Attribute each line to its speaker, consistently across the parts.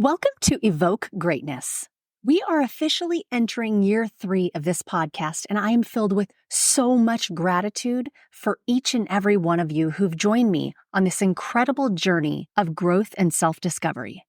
Speaker 1: Welcome to Evoke Greatness. We are officially entering year 3 of this podcast, and I am filled with so much gratitude for each and every one of you who've joined me on this incredible journey of growth and self-discovery.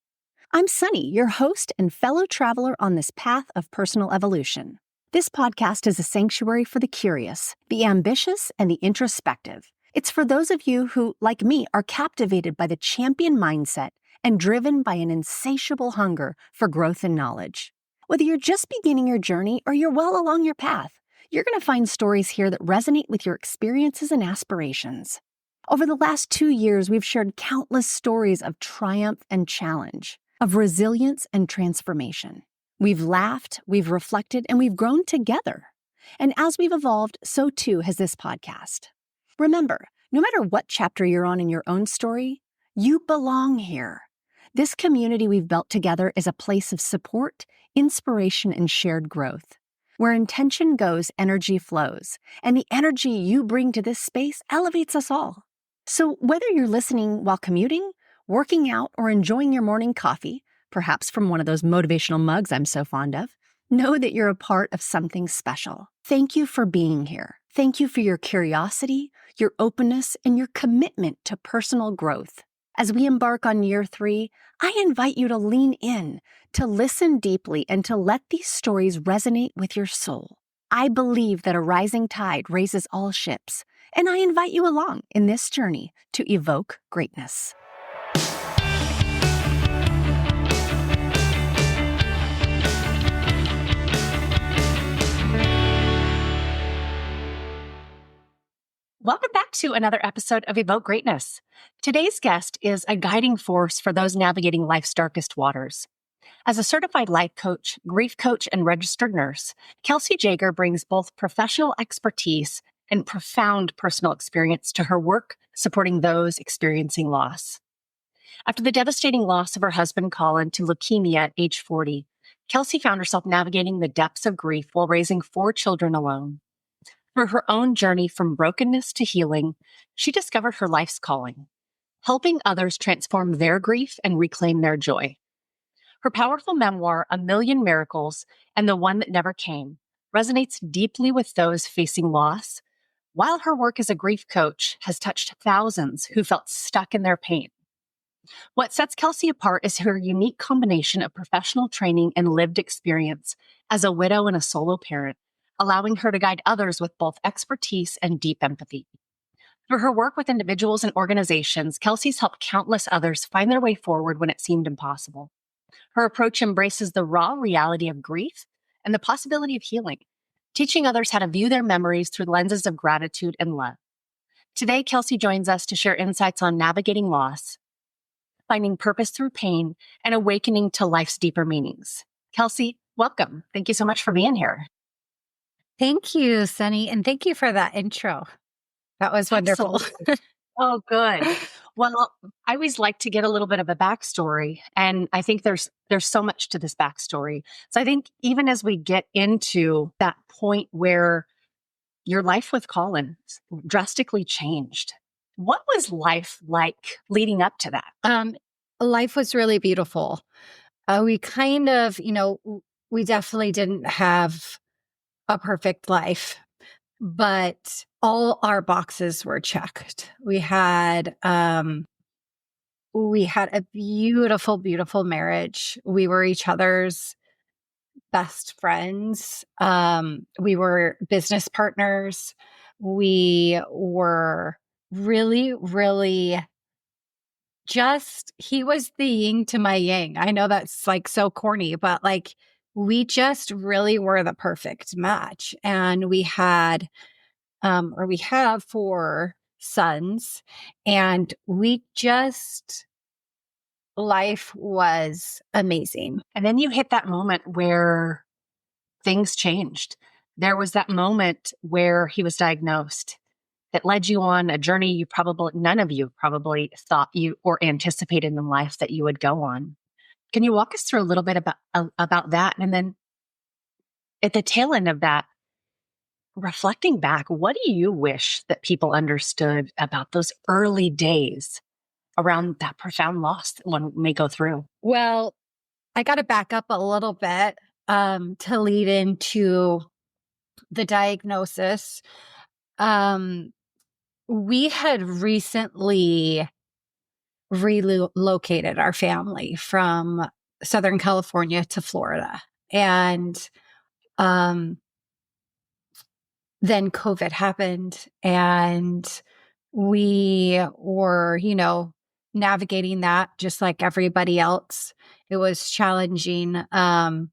Speaker 1: I'm Sunny, your host and fellow traveler on this path of personal evolution. This podcast is a sanctuary for the curious, the ambitious, and the introspective. It's for those of you who, like me, are captivated by the champion mindset and driven by an insatiable hunger for growth and knowledge. Whether you're just beginning your journey or you're well along your path, you're going to find stories here that resonate with your experiences and aspirations. Over the last 2 years, we've shared countless stories of triumph and challenge, of resilience and transformation. We've laughed, we've reflected, and we've grown together. And as we've evolved, so too has this podcast. Remember, no matter what chapter you're on in your own story, you belong here. This community we've built together is a place of support, inspiration, and shared growth. Where intention goes, energy flows, and the energy you bring to this space elevates us all. So whether you're listening while commuting, working out, or enjoying your morning coffee, perhaps from one of those motivational mugs I'm so fond of, know that you're a part of something special. Thank you for being here. Thank you for your curiosity, your openness, and your commitment to personal growth. As we embark on year 3, I invite you to lean in, to listen deeply, and to let these stories resonate with your soul. I believe that a rising tide raises all ships, and I invite you along in this journey to evoke greatness. Welcome back to another episode of Evoke Greatness. Today's guest is a guiding force for those navigating life's darkest waters. As a certified life coach, grief coach, and registered nurse, Kelci Jager brings both professional expertise and profound personal experience to her work supporting those experiencing loss. After the devastating loss of her husband, Collin, to leukemia at age 40, Kelci found herself navigating the depths of grief while raising 4 children alone. Through her own journey from brokenness to healing, she discovered her life's calling, helping others transform their grief and reclaim their joy. Her powerful memoir, A Million Miracles and the One That Never Came, resonates deeply with those facing loss, while her work as a grief coach has touched thousands who felt stuck in their pain. What sets Kelci apart is her unique combination of professional training and lived experience as a widow and a solo parent, allowing her to guide others with both expertise and deep empathy. Through her work with individuals and organizations, Kelci's helped countless others find their way forward when it seemed impossible. Her approach embraces the raw reality of grief and the possibility of healing, teaching others how to view their memories through lenses of gratitude and love. Today, Kelci joins us to share insights on navigating loss, finding purpose through pain, and awakening to life's deeper meanings. Kelci, welcome. Thank you so much for being here.
Speaker 2: Thank you, Sunny, and thank you for that intro. That was wonderful.
Speaker 1: Oh, good. Well, I always like to get a little bit of a backstory, and I think there's so much to this backstory. So I think even as we get into that point where your life with Collin drastically changed, what was life like leading up to that?
Speaker 2: Life was really beautiful. We kind of, we definitely didn't have a perfect life, but all our boxes were checked. We had a beautiful, beautiful marriage. We were each other's best friends. We were business partners. We were really, really he was the yin to my yang. I know that's like so corny, but like we just really were the perfect match. And we had, we have 4 sons, and life was amazing.
Speaker 1: And then you hit that moment where things changed. There was that moment where he was diagnosed that led you on a journey none of you probably thought you or anticipated in life that you would go on. Can you walk us through a little bit about that? And then at the tail end of that, reflecting back, what do you wish that people understood about those early days around that profound loss that one may go through?
Speaker 2: Well, I got to back up a little bit to lead into the diagnosis. We had recently relocated our family from Southern California to Florida. And um, then COVID happened, and we were, navigating that just like everybody else. It was challenging. And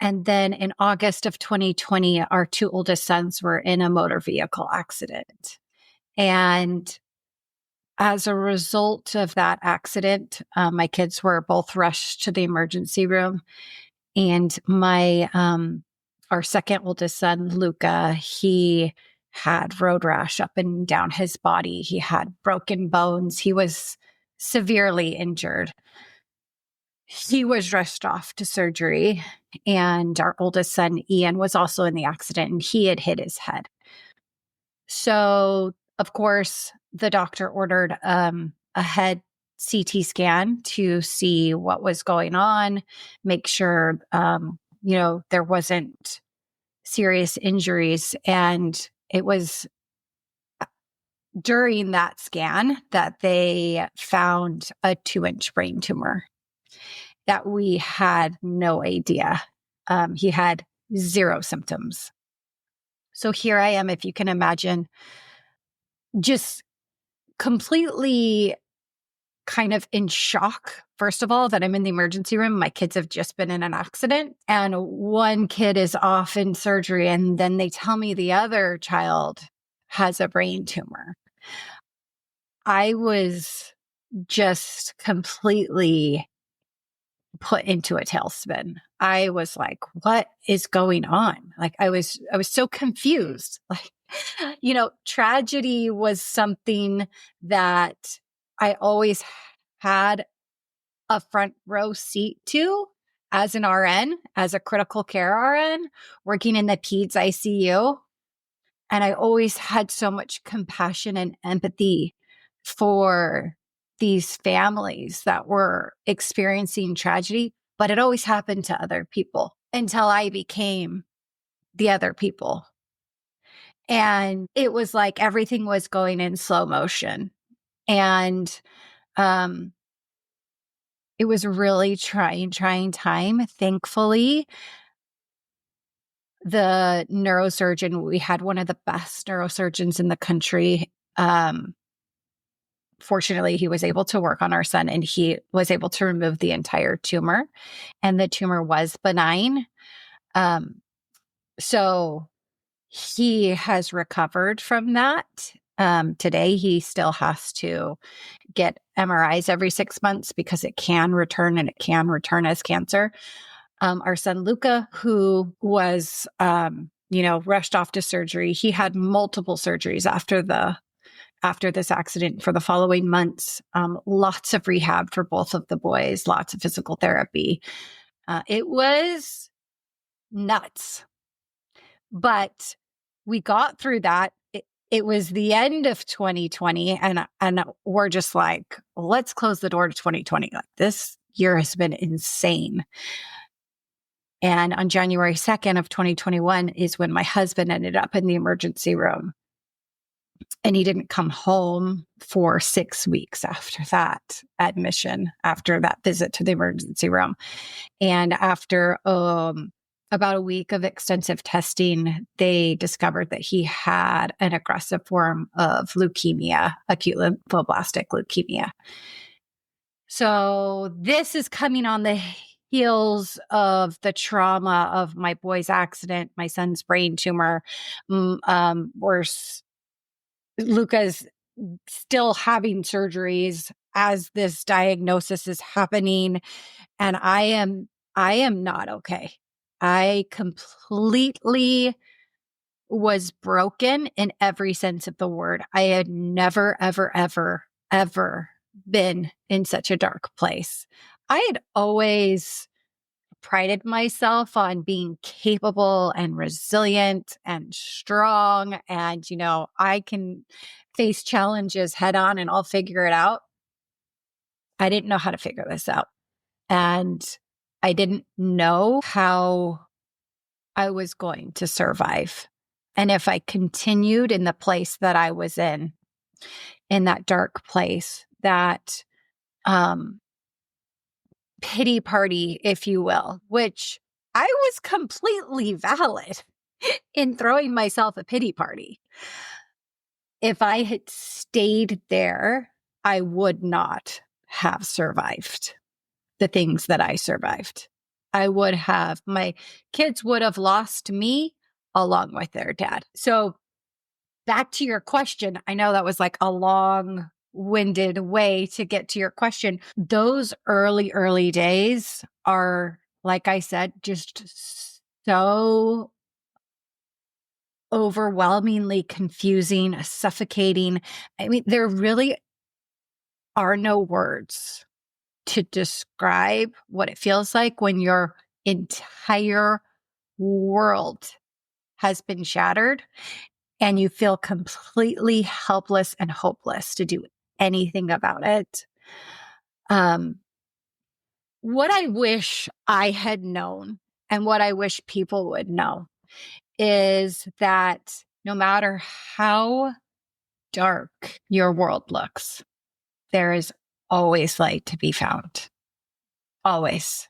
Speaker 2: then in August of 2020, our two oldest sons were in a motor vehicle accident. And as a result of that accident, my kids were both rushed to the emergency room. And our second oldest son, Luca, he had road rash up and down his body. He had broken bones. He was severely injured. He was rushed off to surgery. And our oldest son, Ian, was also in the accident, and he had hit his head. So, of course, the doctor ordered a head CT scan to see what was going on, make sure, there wasn't serious injuries. And it was during that scan that they found a 2-inch brain tumor that we had no idea. He had 0 symptoms. So here I am, if you can imagine, just completely kind of in shock. First of all, that I'm in the emergency room. My kids have just been in an accident, and one kid is off in surgery. And then they tell me the other child has a brain tumor. I was just completely put into a tailspin. I was like, what is going on? Like, I was so confused. Like, tragedy was something that I always had a front row seat to as an RN, as a critical care RN, working in the peds ICU. And I always had so much compassion and empathy for these families that were experiencing tragedy, but it always happened to other people until I became the other people. And it was like everything was going in slow motion. And it was a really trying time. Thankfully, the neurosurgeon, we had one of the best neurosurgeons in the country. Fortunately, he was able to work on our son, and he was able to remove the entire tumor, and the tumor was benign. So he has recovered from that. Today, he still has to get MRIs every 6 months because it can return, and it can return as cancer. Our son, Luca, who was, rushed off to surgery, he had multiple surgeries after this accident for the following months. Lots of rehab for both of the boys, lots of physical therapy. It was nuts, but we got through that. It was the end of 2020, and we're just like, let's close the door to 2020. Like, this year has been insane. And on January 2nd of 2021 is when my husband ended up in the emergency room. And he didn't come home for 6 weeks after that admission, after that visit to the emergency room. And after about a week of extensive testing, they discovered that he had an aggressive form of leukemia, acute lymphoblastic leukemia. So this is coming on the heels of the trauma of my boy's accident, my son's brain tumor. Luca's still having surgeries as this diagnosis is happening. And I am not okay. I completely was broken in every sense of the word. I had never, ever, ever, ever been in such a dark place. I had always prided myself on being capable and resilient and strong. And, I can face challenges head on and I'll figure it out. I didn't know how to figure this out. And I didn't know how I was going to survive. And if I continued in the place that I was in that dark place, that um, pity party, if you will, which I was completely valid in throwing myself a pity party. If I had stayed there, I would not have survived the things that I survived. My kids would have lost me along with their dad. So back to your question, I know that was like a long-winded way to get to your question. Those early days are, like I said, just so overwhelmingly confusing, suffocating. I mean, there really are no words to describe what it feels like when your entire world has been shattered and you feel completely helpless and hopeless to do anything about it. What I wish I had known and what I wish people would know is that no matter how dark your world looks, there is always light to be found. Always.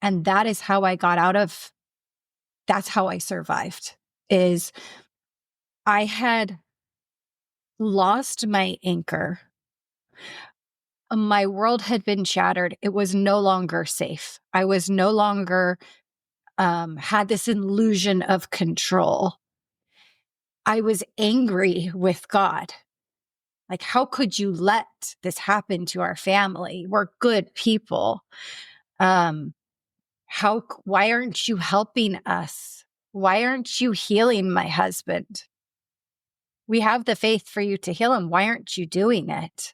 Speaker 2: And that is how I got that's how I survived, is I had lost my anchor. My world had been shattered. It was no longer safe. I was no longer had this illusion of control. I was angry with God. Like, how could you let this happen to our family? We're good people. Why aren't you helping us? Why aren't you healing my husband? We have the faith for you to heal him. Why aren't you doing it?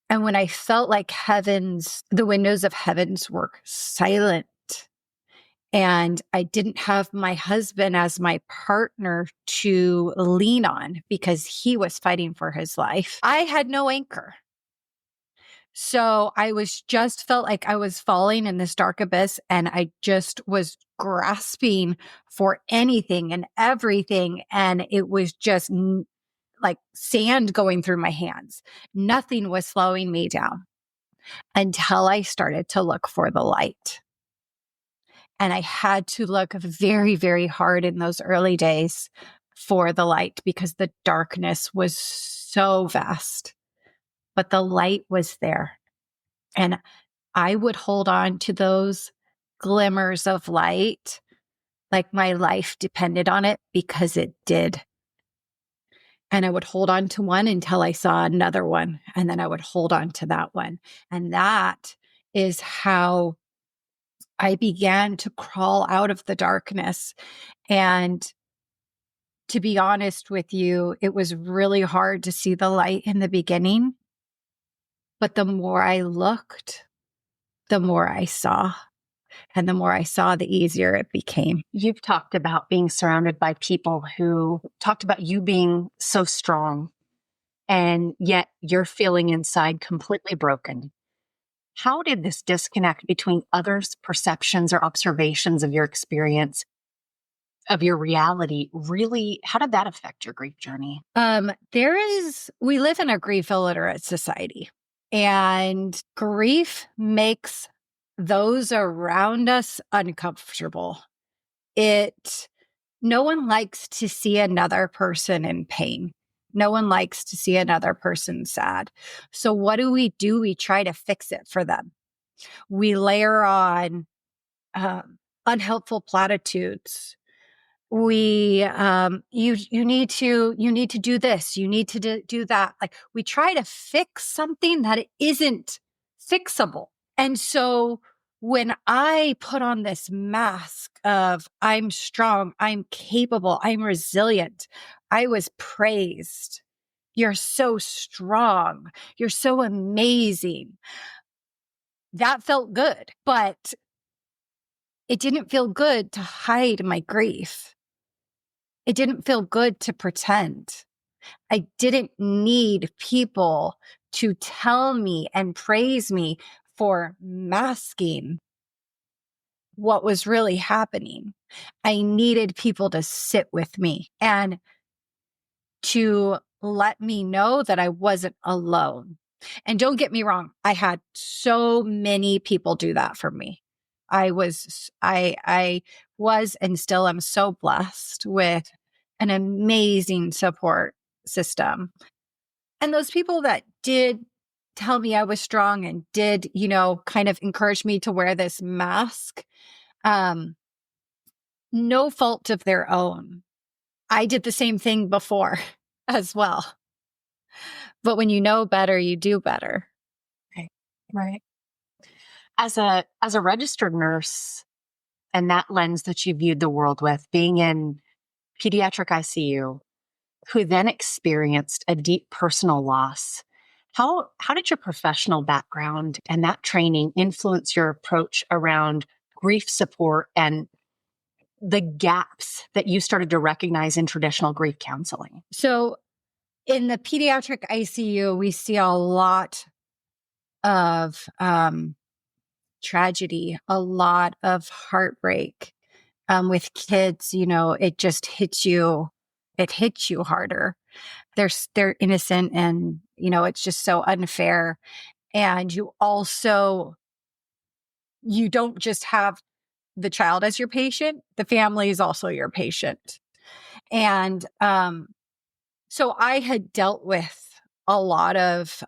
Speaker 2: And when I felt like the windows of heavens were silent, and I didn't have my husband as my partner to lean on because he was fighting for his life, I had no anchor. So felt like I was falling in this dark abyss, and I just was grasping for anything and everything. And it was just like sand going through my hands. Nothing was slowing me down until I started to look for the light. And I had to look very, very hard in those early days for the light because the darkness was so vast, but the light was there. And I would hold on to those glimmers of light like my life depended on it, because it did. And I would hold on to one until I saw another one. And then I would hold on to that one. And that is how I began to crawl out of the darkness. And to be honest with you, it was really hard to see the light in the beginning. But the more I looked, the more I saw. And the more I saw, the easier it became.
Speaker 1: You've talked about being surrounded by people who talked about you being so strong, and yet you're feeling inside completely broken. How did this disconnect between others' perceptions or observations of your experience, of your reality, really, how did that affect your grief journey?
Speaker 2: We live in a grief-illiterate society, and grief makes those around us uncomfortable. No one likes to see another person in pain. No one likes to see another person sad. So what do? We try to fix it for them. We layer on unhelpful platitudes. You need to do this. You need to do that. Like, we try to fix something that isn't fixable. And so when I put on this mask of I'm strong, I'm capable, I'm resilient, I was praised. You're so strong. You're so amazing. That felt good, but it didn't feel good to hide my grief. It didn't feel good to pretend. I didn't need people to tell me and praise me for masking what was really happening. I needed people to sit with me and to let me know that I wasn't alone. And don't get me wrong, I had so many people do that for me. I was and still am so blessed with an amazing support system. And those people that did tell me I was strong and did, kind of encourage me to wear this mask, um, no fault of their own. I did the same thing before as well. But when you know better, you do better.
Speaker 1: Right. Right. As a registered nurse, and that lens that you viewed the world with, being in pediatric ICU, who then experienced a deep personal loss, how did your professional background and that training influence your approach around grief support and the gaps that you started to recognize in traditional grief counseling?
Speaker 2: So in the pediatric ICU, we see a lot of tragedy, a lot of heartbreak. With kids, it just hits you. It hits you harder. They're innocent, and it's just so unfair. And you don't just have the child as your patient; the family is also your patient. And so I had dealt with a lot of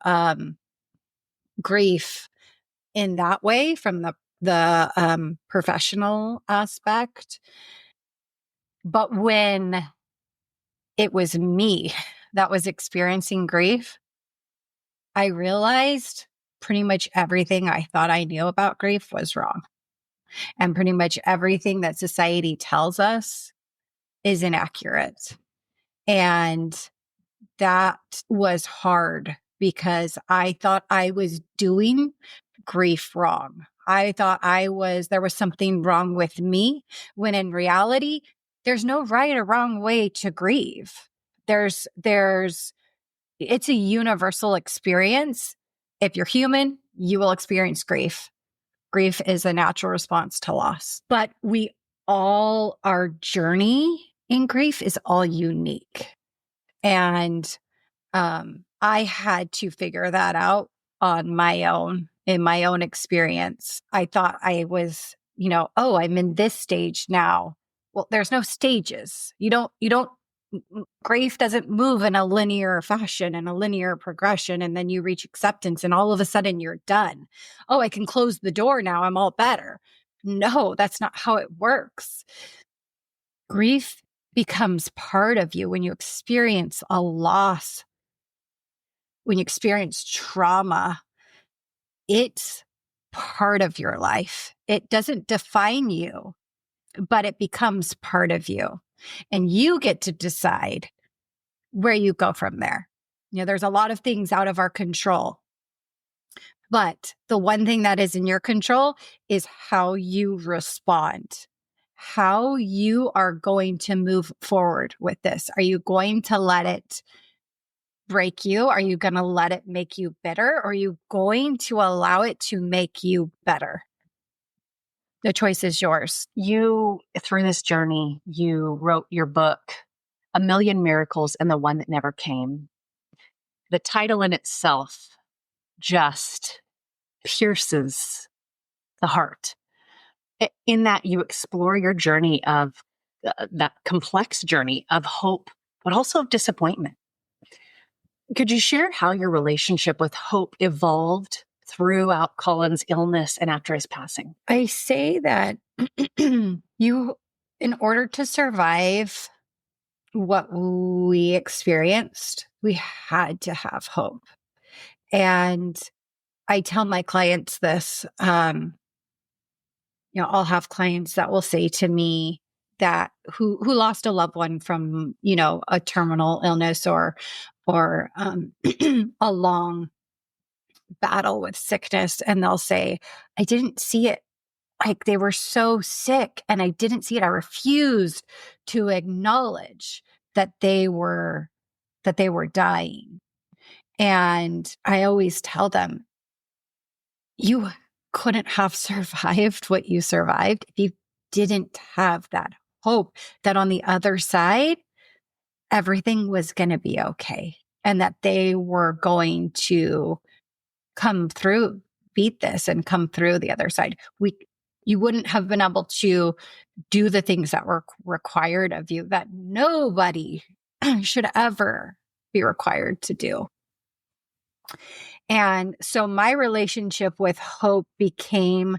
Speaker 2: grief in that way from the professional aspect. But when it was me that was experiencing grief, I realized pretty much everything I thought I knew about grief was wrong. And pretty much everything that society tells us is inaccurate. And that was hard because I thought I was doing grief wrong. I thought there was something wrong with me, when in reality, there's no right or wrong way to grieve. It's a universal experience. If you're human, you will experience grief. Grief is a natural response to loss, but our journey in grief is all unique. And I had to figure that out on my own, in my own experience. I thought I was, I'm in this stage now. Well, there's no stages. Grief doesn't move in a linear fashion and a linear progression, and then you reach acceptance and all of a sudden you're done. Oh, I can close the door now. I'm all better. No, that's not how it works. Grief becomes part of you when you experience a loss. When you experience trauma, it's part of your life. It doesn't define you, but it becomes part of you. And you get to decide where you go from there. There's a lot of things out of our control. But the one thing that is in your control is how you respond, how you are going to move forward with this. Are you going to let it break you? Are you going to let it make you bitter? Or are you going to allow it to make you better? The choice is yours.
Speaker 1: You, through this journey, you wrote your book, A Million Miracles and the One That Never Came. The title in itself just pierces the heart. In that you explore your journey of that complex journey of hope, but also of disappointment. Could you share how your relationship with hope evolved throughout Collin's illness and after his passing?
Speaker 2: I say that in order to survive what we experienced, we had to have hope. And I tell my clients this, I'll have clients that will say to me that who lost a loved one from, a terminal illness or a long battle with sickness. And they'll say, I didn't see it. Like, they were so sick and I didn't see it. I refused to acknowledge that they were dying. And I always tell them, you couldn't have survived what you survived if you didn't have that hope that on the other side, everything was going to be okay and that they were going to come through, beat this and come through the other side. You wouldn't have been able to do the things that were required of you that nobody should ever be required to do. And so my relationship with hope became,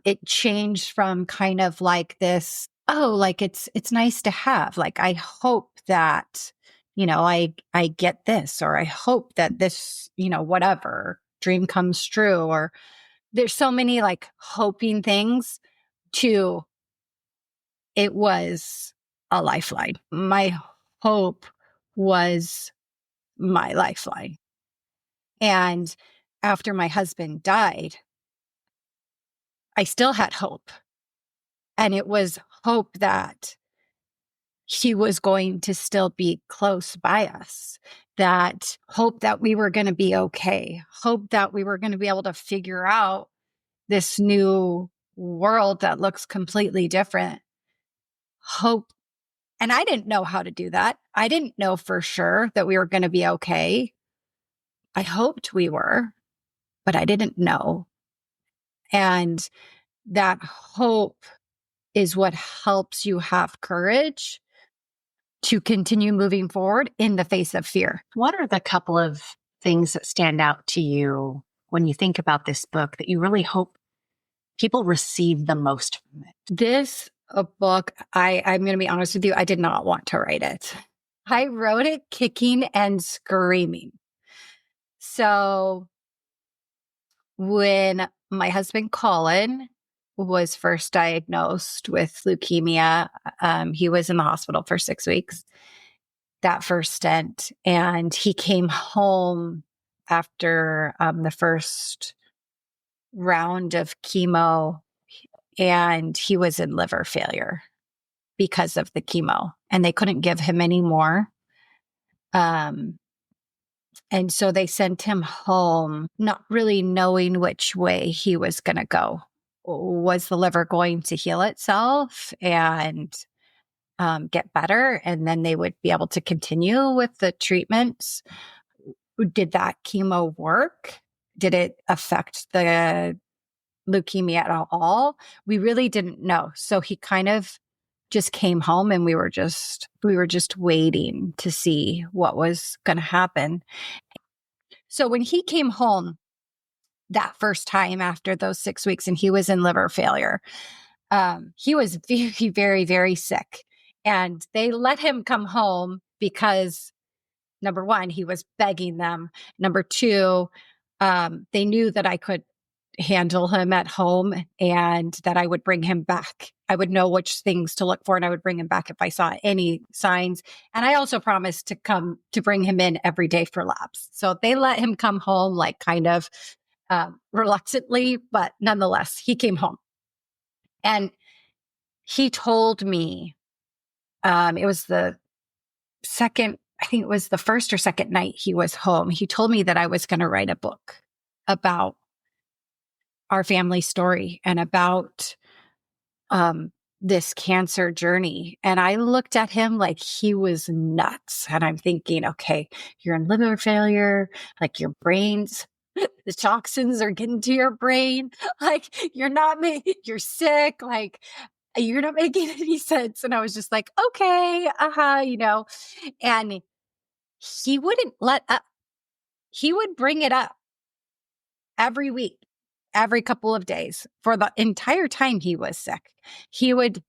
Speaker 2: it changed from kind of like this, oh, like it's nice to have, like, I hope that, I get this, or I hope that this, whatever dream comes true, or there's so many like hoping things to, it was a lifeline. My hope was my lifeline. And after my husband died, I still had hope. And it was hope that he was going to still be close by us, that hope that we were going to be okay, hope that we were going to be able to figure out this new world that looks completely different. Hope. And I didn't know how to do that. I didn't know for sure that we were going to be okay. I hoped we were, but I didn't know. And that hope is what helps you have courage to continue moving forward in the face of fear.
Speaker 1: What are the couple of things that stand out to you when you think about this book that you really hope people receive the most from it?
Speaker 2: This book, I'm going to be honest with you, I did not want to write it. I wrote it kicking and screaming. So when my husband, Collin, was first diagnosed with leukemia, he was in the hospital for 6 weeks, that first stint. And he came home after the first round of chemo, and he was in liver failure because of the chemo, and they couldn't give him any more. And so they sent him home, not really knowing which way he was going to go. Was the liver going to heal itself and get better, and then they would be able to continue with the treatments? Did that chemo work? Did it affect the leukemia at all? We really didn't know. So he kind of just came home, and we were just waiting to see what was going to happen. So when he came home that first time after those 6 weeks, and he was in liver failure, he was very, very, very sick. And they let him come home because, number one, he was begging them. Number two, they knew that I could handle him at home and that I would bring him back. I would know which things to look for, and I would bring him back if I saw any signs. And I also promised to bring him in every day for labs. So they let him come home, like kind of reluctantly, but nonetheless, he came home. And he told me, it was the second, I think it was the first or second night he was home. He told me that I was going to write a book about our family story and about this cancer journey. And I looked at him like he was nuts. And I'm thinking, okay, you're in liver failure, like your brain's, the toxins are getting to your brain. Like you're sick. Like you're not making any sense. And I was just like, okay, and he wouldn't let up. He would bring it up every week, every couple of days for the entire time he was sick. He would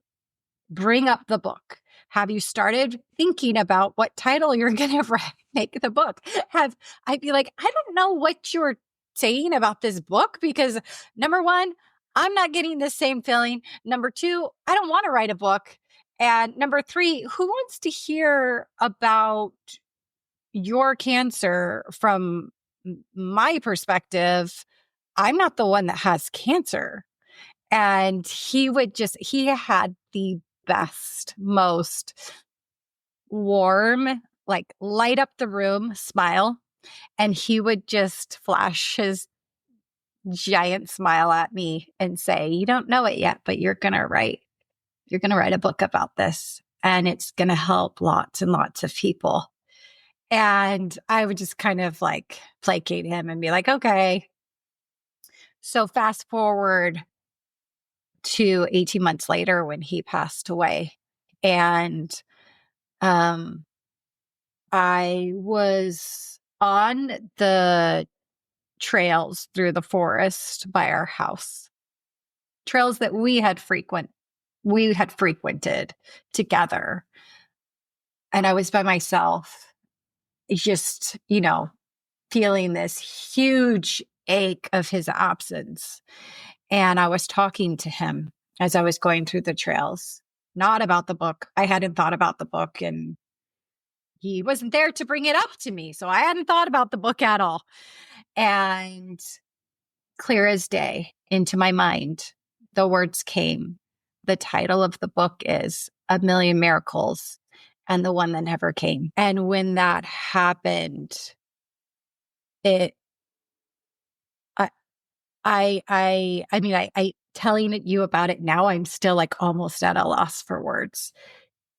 Speaker 2: bring up the book. Have you started thinking about what title you're going to make the book? I'd be like, I don't know what you're saying about this book, because number one, I'm not getting the same feeling. Number two, I don't want to write a book. And number three, who wants to hear about your cancer from my perspective? I'm not the one that has cancer. And he had the best, most warm, like light up the room smile. And he would just flash his giant smile at me and say, "You don't know it yet, but you're going to write a book about this, and it's going to help lots and lots of people." And I would just kind of like placate him and be like, "Okay." So fast forward to 18 months later when he passed away. And I was on the trails through the forest by our house, trails that we had frequented together. And I was by myself, just, feeling this huge ache of his absence. And I was talking to him as I was going through the trails, not about the book. I hadn't thought about the book, and he wasn't there to bring it up to me. So I hadn't thought about the book at all. And clear as day into my mind, the words came. The title of the book is A Million Miracles and the One That Never Came. And when that happened, I telling you about it now, I'm still like almost at a loss for words.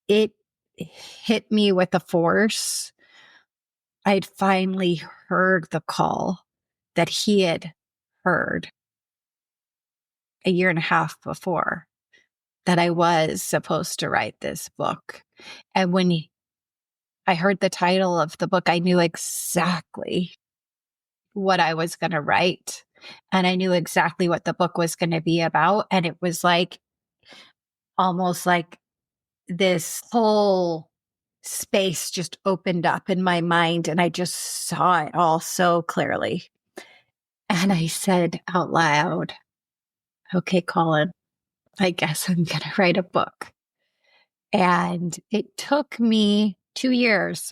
Speaker 2: It hit me with a force. I'd finally heard the call that he had heard a year and a half before, that I was supposed to write this book. And when I heard the title of the book, I knew exactly what I was going to write. And I knew exactly what the book was going to be about. And it was like, almost like this whole space just opened up in my mind, and I just saw it all so clearly. And I said out loud, "Okay, Collin, I guess I'm going to write a book." And it took me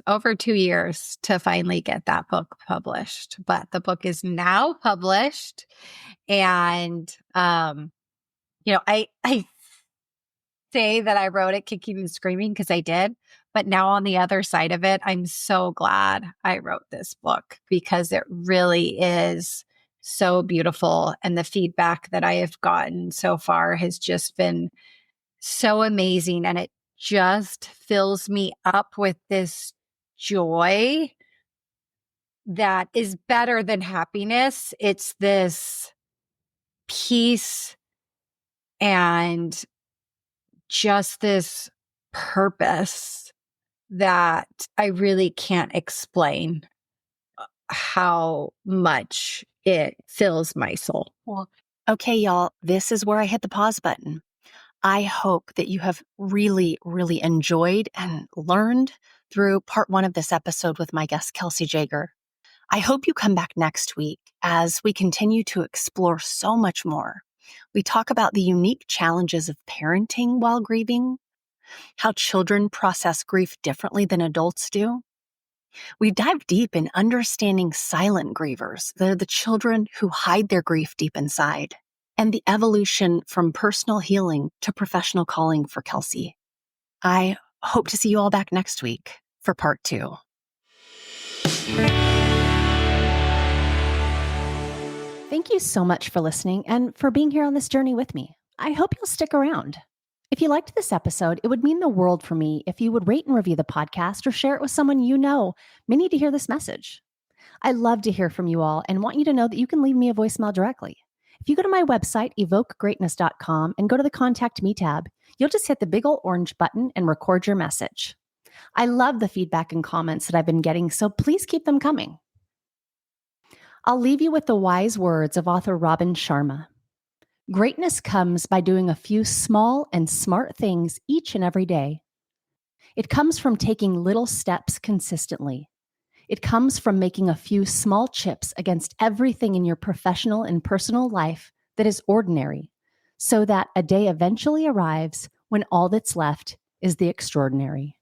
Speaker 2: over 2 years to finally get that book published. But the book is now published. And, I say that I wrote it kicking and screaming, because I did. But now on the other side of it, I'm so glad I wrote this book, because it really is so beautiful. And the feedback that I have gotten so far has just been so amazing. And it just fills me up with this joy that is better than happiness. It's this peace and just this purpose that I really can't explain how much it fills my soul.
Speaker 1: Well, okay, y'all, this is where I hit the pause button. I hope that you have really, really enjoyed and learned through part 1 of this episode with my guest, Kelci Jager. I hope you come back next week as we continue to explore so much more. We talk about the unique challenges of parenting while grieving, how children process grief differently than adults do. We dive deep in understanding silent grievers. They're the children who hide their grief deep inside, and the evolution from personal healing to professional calling for Kelci. I hope to see you all back next week for part 2. Thank you so much for listening and for being here on this journey with me. I hope you'll stick around. If you liked this episode, it would mean the world for me if you would rate and review the podcast or share it with someone you know may need to hear this message. I love to hear from you all and want you to know that you can leave me a voicemail directly. If you go to my website, evokegreatness.com, and go to the Contact Me tab, you'll just hit the big old orange button and record your message. I love the feedback and comments that I've been getting, so please keep them coming. I'll leave you with the wise words of author Robin Sharma. Greatness comes by doing a few small and smart things each and every day. It comes from taking little steps consistently. It comes from making a few small chips against everything in your professional and personal life that is ordinary, so that a day eventually arrives when all that's left is the extraordinary.